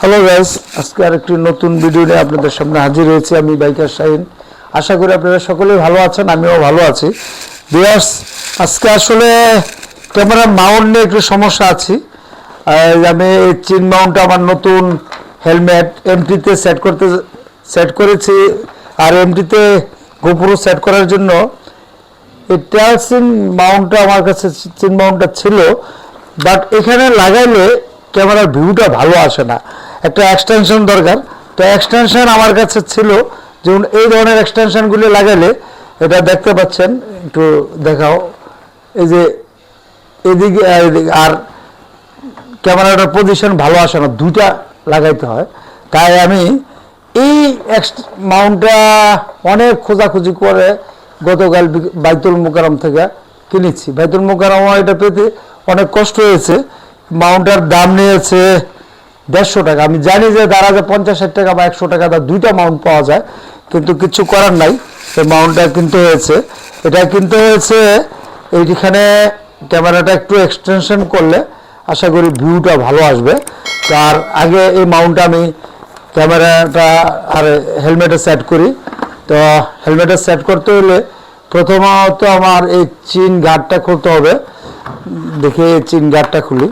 Hello guys, আজকে আরেকটি নতুন ভিডিও নিয়ে আপনাদের সামনে হাজির হয়েছি আমি বাইকার শাহিন। আশা করি আপনারা সকলেই ভালো আছেন, আমিও ভালো আছি। ভিউয়ার্স, আজকে আসলে ক্যামেরার মাউন্ট নিয়ে একটু সমস্যা আছি। আমি এই চিন মাউন্ট আমার নতুন হেলমেট এমটিতে সেট করেছি, আর এমটিতে গোপুরো সেট করার জন্য এই ট্যালসিন মাউন্টটা আমার কাছে চিন মাউন্টটা ছিল, বাট এখানে লাগাইলে ক্যামেরার ভিউটা ভালো আসে না। একটা এক্সটেনশন দরকার, তো এক্সটেনশন আমার কাছে ছিল, যেমন এই ধরনের এক্সটেনশনগুলি লাগাইলে, এটা দেখতে পাচ্ছেন, একটু দেখাও, এই যে এদিকে আর ক্যামেরাটার পজিশন ভালো আসে না, দুইটা লাগাইতে হয়। তাই আমি এই মাউন্টটা অনেক খোঁজাখুঁজি করে গতকাল বাইতুল মোকাররম থেকে কিনেছি। বাইতুল মোকাররম এটা পেতে অনেক কষ্ট হয়েছে। মাউন্টার দাম নিয়েছে 150 টাকা। আমি জানি যে দারাজে 50-60 টাকা বা 100 টাকা দুইটা মাউন্ট পাওয়া যায়, কিন্তু কিছু করার নাই, এই মাউন্টটা কিনতে হয়েছে। এটা কিনতে হয়েছে এইখানে ক্যামেরাটা একটু এক্সটেনশন করলে আশা করি ভিউটা ভালো আসবে। তার আগে এই মাউন্টটা আমি ক্যামেরাটা আর হেলমেটে সেট করি। তো হেলমেটে সেট করতে হলে প্রথমত আমার এই চিন গার্ডটা খুলতে হবে। দেখি এই চিন গার্ডটা খুলি,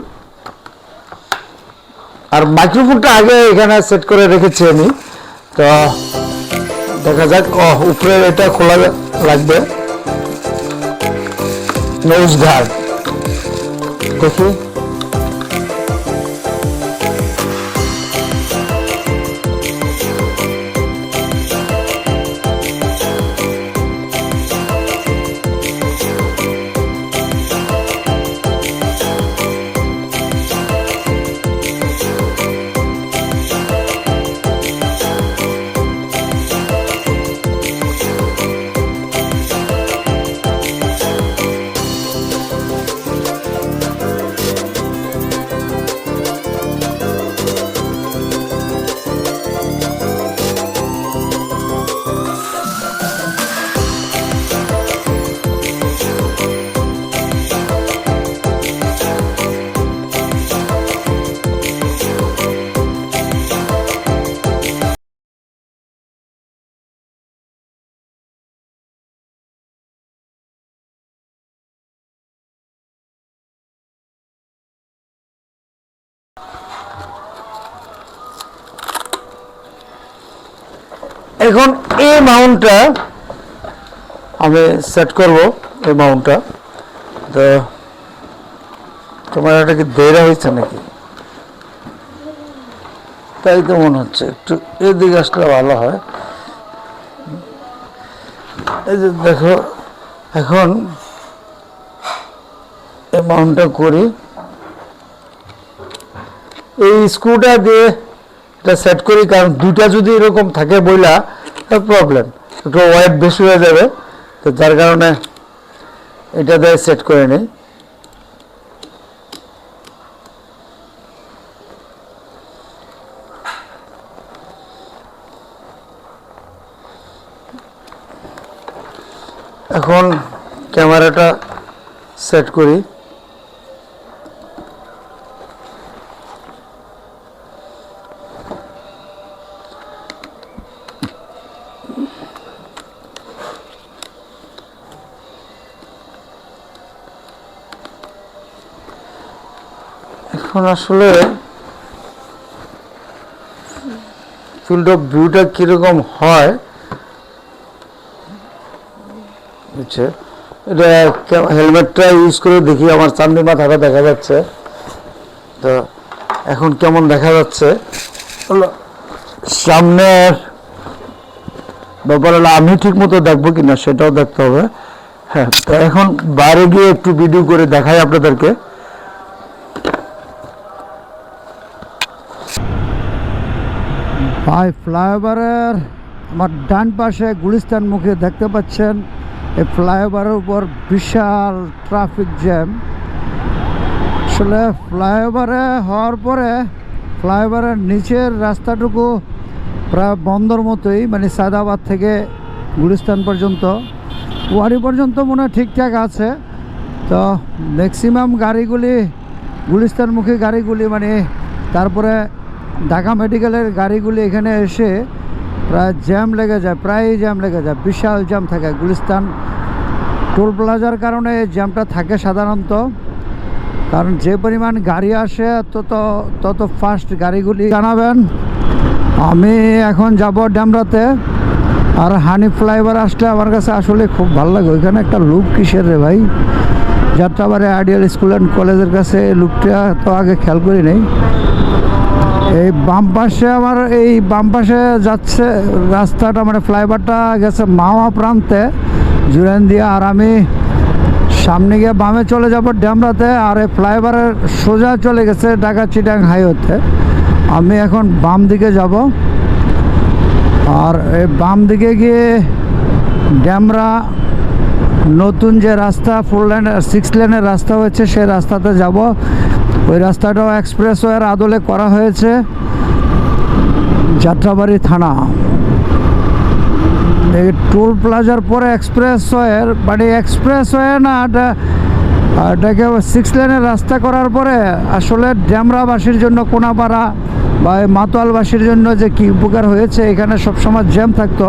আর মাইক্রোফোনটা আগে এখানে সেট করে রেখেছি আমি। তো দেখা যাক, উপরে এটা খোলা লাগবে, নোজ গার্ড। দেখি এখন এই মাউন্টটা আমি সেট করব। এই মাউন্টটা তো তোমার এটা কি দেরা হয়েছে নাকি? তাই তো মনে হচ্ছে, একটু এদিকে আসলে ভালো হয়। এই যে দেখো, এখন এই মাউন্টটা করি, এই স্ক্রুটা দিয়ে এটা সেট করি, কারণ দুটা যদি এরকম থাকে বইলা প্রবলেম, একটু ওয়েট বেশি হয়ে যাবে, তো যার কারণে এটা দিয়ে সেট করে নিই। এখন ক্যামেরাটা সেট করি। এখন আসলে ফিল্ড অফ ভিউটা কীরকম হয়, বুঝছে, এটা হেলমেটটা ইউজ করে দেখি, আমার চামড়ি মাথাটা দেখা যাচ্ছে। তো এখন কেমন দেখা যাচ্ছে, সামনের ব্যাপার হলো আমি ঠিক মতো দেখবো কিনা সেটাও দেখতে হবে। হ্যাঁ, তো এখন বাইরে গিয়ে একটু ভিডিও করে দেখাই আপনাদেরকে। ভাই, ফ্লাইওভারের আমার ডান পাশে গুলিস্তান মুখে দেখতে পাচ্ছেন, এই ফ্লাইওভারের উপর বিশাল ট্রাফিক জ্যাম। আসলে ফ্লাইওভারে হওয়ার পরে ফ্লাইওভারের নিচের রাস্তাটুকু প্রায় বন্দর মতোই, মানে সায়দাবাদ থেকে গুলিস্তান পর্যন্ত, ওয়ারি পর্যন্ত মনে হয় ঠিকঠাক আছে। তো ম্যাক্সিমাম গাড়িগুলি গুলিস্তানমুখী গাড়িগুলি, মানে তারপরে ঢাকা মেডিকেলের গাড়িগুলি এখানে এসে প্রায় জ্যাম লেগে যায়, প্রায়ই জ্যাম লেগে যায়, বিশাল জ্যাম থাকে। গুলিস্তান টোল প্লাজার কারণে এই জ্যামটা থাকে সাধারণত, কারণ যে পরিমাণ গাড়ি আসে তত ফাস্ট গাড়িগুলি। জানাবেন, আমি এখন যাব ড্যামরাতে। আর হানি ফ্লাইওভার আসলে আমার কাছে আসলে খুব ভালো লাগে। ওইখানে একটা লুক কিসের রে ভাই, যাত্রাবাড়ি আইডিয়াল স্কুল অ্যান্ড কলেজের কাছে এই লুকটা তো আগে খেয়াল করি নেই। এই বাম পাশে আমার এই বাম পাশে যাচ্ছে রাস্তাটা, মানে ফ্লাইওভারটা গেছে মাওয়া প্রান্তে জুরান দিয়া, আর আমি সামনে গিয়ে বামে চলে যাব ড্যামরাতে। আর এই ফ্লাইওভারের সোজা চলে গেছে ঢাকা চিটাং হাইওয়েতে। আমি এখন বাম দিকে যাব, আর এই বাম দিকে গিয়ে ড্যামরা নতুন যে রাস্তা 4 লেন 6 লেনের রাস্তা হয়েছে সেই রাস্তাতে যাব। ওই রাস্তাটাও এক্সপ্রেসওয়ের আদলে করা হয়েছে। যাত্রাবাড়ি থানা টোল প্লাজার পরে এক্সপ্রেসওয়ের, মানে এক্সপ্রেসওয়ে না, এটাকে 6 লেনের রাস্তা করার পরে আসলে ড্যামরাবাসীর জন্য, কোনাপাড়া বা মাতোয়ালবাসীর জন্য যে কী উপকার হয়েছে। এখানে সবসময় জ্যাম থাকতো,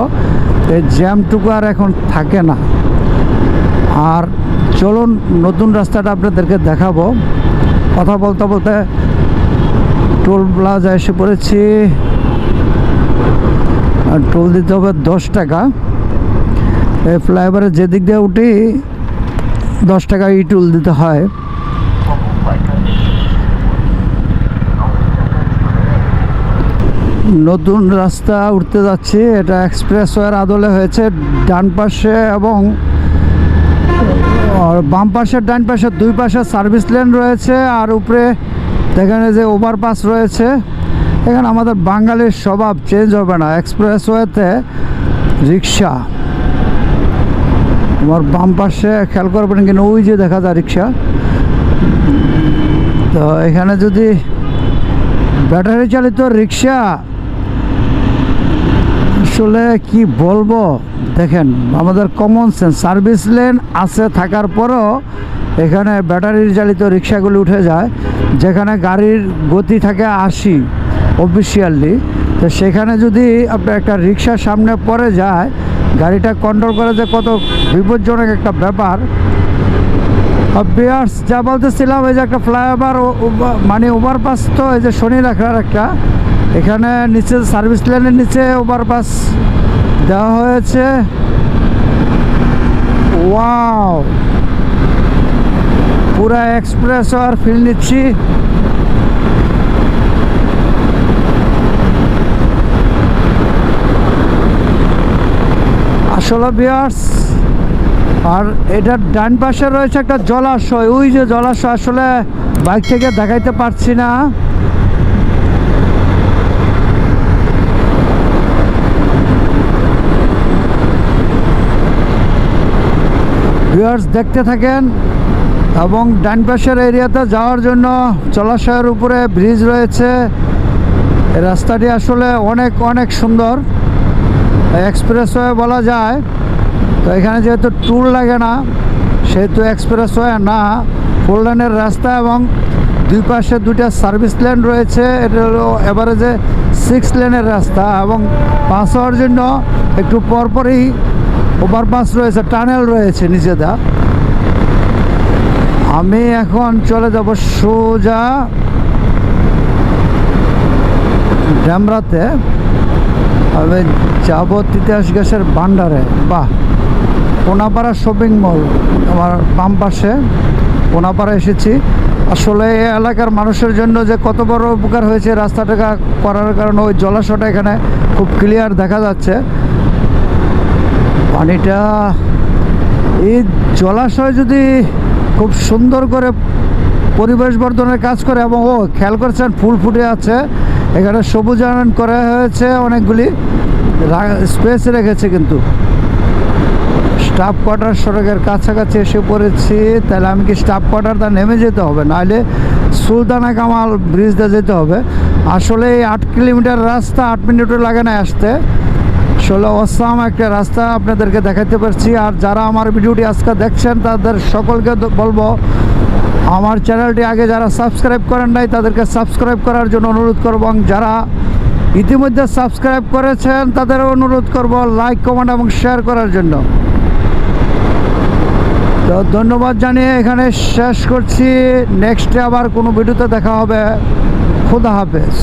এই জ্যামটুকু আর এখন থাকে না। আর চলুন নতুন রাস্তাটা আপনাদেরকে দেখাবো। কথা বলতে বলতে টোল প্লাজা এসে পড়েছি। আর টোল দিতে হবে 10 টাকা। এই ফ্লাইওভারে যেদিক দিয়ে উঠি 10 টাকা ই টোল দিতে হয়। নতুন রাস্তা উঠতে যাচ্ছি, এটা এক্সপ্রেসওয়ের আদলে হয়েছে। ডান পাশে এবং বাম পাশের ডান পাশে 2 পাশে সার্ভিস লেন রয়েছে, আর উপরে এখানে যে ওভারপাস রয়েছে। এখানে আমাদের বাঙালির স্বভাব চেঞ্জ হবে না। এক্সপ্রেসওয়েতে রিক্সা, আমার বাম পাশে খেয়াল করবেন কিনা, ওই যে দেখা যায় রিক্সা। তো এখানে যদি ব্যাটারি চালিত রিক্সা, আসলে কি বলবো, দেখেন আমাদের কমন সেন্স। সার্ভিস লেন আছে থাকার পরও এখানে ব্যাটারি চালিত রিক্সাগুলো উঠে যায়, যেখানে গাড়ির গতি থাকে 80 অফিসিয়ালি। তো সেখানে যদি আপনার একটা রিক্সার সামনে পড়ে যায়, গাড়িটা কন্ট্রোল করে যে কত বিপজ্জনক একটা ব্যাপার। বিয়ার্স, যা বলতেছিলাম, এই যে একটা ফ্লাইওভার, মানে ওভারপাস, তো এই যে শনি রাখার একটা, এখানে নিচে সার্ভিস লেনের নিচে ওভারপাস দেওয়া হয়েছে। ওয়াও, পুরা এক্সপ্রেস আর ফিল নিচ্ছি। আসলে বিয়ার্স, আর এটার ডান পাশে রয়েছে একটা জলাশয়। ওই যে জলাশয়, আসলে বাইক থেকে দেখাইতে পারছি না। ভিউয়ার্স দেখতে থাকেন। এবং ডান পাশের এরিয়াতে যাওয়ার জন্য জলাশয়ের উপরে ব্রিজ রয়েছে। এই রাস্তাটি আসলে অনেক অনেক সুন্দর, এক্সপ্রেসওয়ে বলা যায়। তো এখানে যেহেতু টুল লাগে না, সেহেতু এক্সপ্রেসওয়ে না, 4 লেনের রাস্তা এবং 2 পাশে 2টা সার্ভিস লেন রয়েছে। এটা হলো এভারেজে 6 লেনের রাস্তা, এবং পাস হওয়ার জন্য একটু পরপরই ওভারপাস রয়েছে, টানেল রয়েছে নিচেদা। আমি এখন চলে যাব সোজা ড্যামরাতে। আমি যাব তিতাস গ্যাসের ভান্ডারে। বাহ, কোনাপাড়া শপিং মল আমার বাম পাশে। কোনাপাড়া এসেছি। আসলে এই এলাকার মানুষের জন্য যে কত বড় উপকার হয়েছে রাস্তাটা করার কারণে, ওই জলাশয়টা এখানে খুব ক্লিয়ার দেখা যাচ্ছে। পানিটা, এই জলাশয় যদি খুব সুন্দর করে পরিবেশ বর্ধনের কাজ করে, এবং ও খেয়াল করছেন ফুল ফুটে আছে, এখানে সবুজায়ন করা হয়েছে, অনেকগুলি স্পেস রেখেছে। কিন্তু স্টাফ কোয়ার্টার সড়কের কাছাকাছি এসে পড়েছি। তাহলে আমি কি স্টাফ কোয়ার্টারটা নেমে যেতে হবে, নাহলে সুলতানা কামাল ব্রিজ দিয়ে যেতে হবে। আসলে এই 8 কিলোমিটার রাস্তা 8 মিনিটও লাগে না আসতে। আসলে অসাম একটা রাস্তা আপনাদেরকে দেখাতে পারছি। আর যারা আমার ভিডিওটি আজকে দেখছেন, তাদের সকলকে বলবো আমার চ্যানেলটি আগে যারা সাবস্ক্রাইব করেন নাই তাদেরকে সাবস্ক্রাইব করার জন্য অনুরোধ করব, এবং যারা ইতিমধ্যে সাবস্ক্রাইব করেছেন তাদেরও অনুরোধ করব লাইক, কমেন্ট এবং শেয়ার করার জন্য। তো ধন্যবাদ জানিয়ে এখানে শেষ করছি। নেক্সটে আবার কোনো ভিডিওতে দেখা হবে। খুদা হাফেজ।